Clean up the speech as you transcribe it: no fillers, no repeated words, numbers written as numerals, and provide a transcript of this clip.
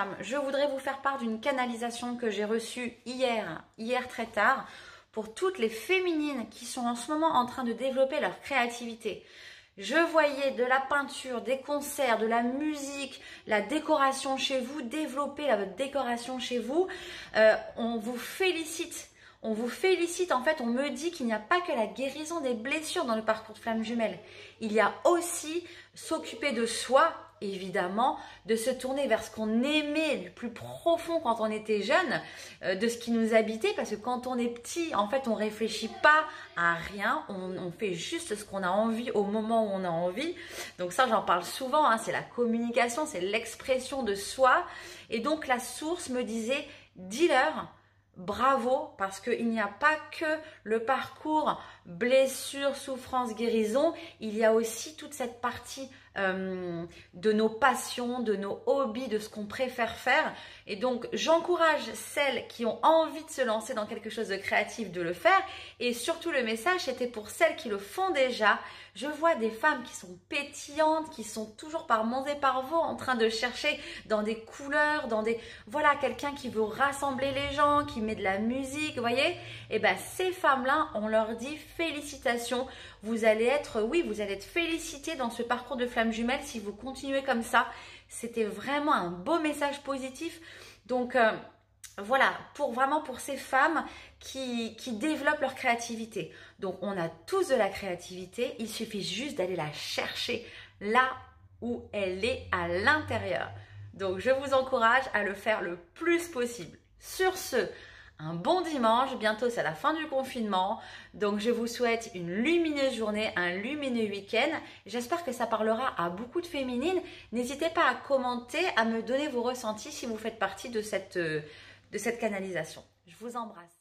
femmes, je voudrais vous faire part d'une canalisation que j'ai reçue hier très tard, pour toutes les féminines qui sont en ce moment en train de développer leur créativité. Je voyais de la peinture, des concerts, de la musique, la décoration chez vous, développer votre décoration chez vous. On vous félicite. On vous félicite, en fait, on me dit qu'il n'y a pas que la guérison des blessures dans le parcours de flamme jumelle. Il y a aussi s'occuper de soi, évidemment, de se tourner vers ce qu'on aimait du plus profond quand on était jeune, de ce qui nous habitait, parce que quand on est petit, en fait, on réfléchit pas à rien, on fait juste ce qu'on a envie au moment où on a envie. Donc ça, j'en parle souvent, hein, c'est la communication, c'est l'expression de soi. Et donc la source me disait, dis-leur, bravo, parce qu'il n'y a pas que le parcours blessure, souffrance, guérison, il y a aussi toute cette partie de nos passions, de nos hobbies, de ce qu'on préfère faire. Et donc, j'encourage celles qui ont envie de se lancer dans quelque chose de créatif de le faire. Et surtout, le message, c'était pour celles qui le font déjà. Je vois des femmes qui sont pétillantes, qui sont toujours par monts et par vaux en train de chercher dans des couleurs, dans des... Voilà, quelqu'un qui veut rassembler les gens, qui met de la musique, vous voyez? Et bien, ces femmes-là, on leur dit félicitations. Vous allez être, oui, vous allez être félicitées dans ce parcours de flamme jumelle si vous continuez comme ça. C'était vraiment un beau message positif. Donc, voilà, pour ces femmes qui développent leur créativité. Donc, on a tous de la créativité. Il suffit juste d'aller la chercher là où elle est à l'intérieur. Donc, je vous encourage à le faire le plus possible. Sur ce, un bon dimanche. Bientôt, c'est la fin du confinement. Donc, je vous souhaite une lumineuse journée, un lumineux week-end. J'espère que ça parlera à beaucoup de féminines. N'hésitez pas à commenter, à me donner vos ressentis si vous faites partie de cette canalisation. Je vous embrasse.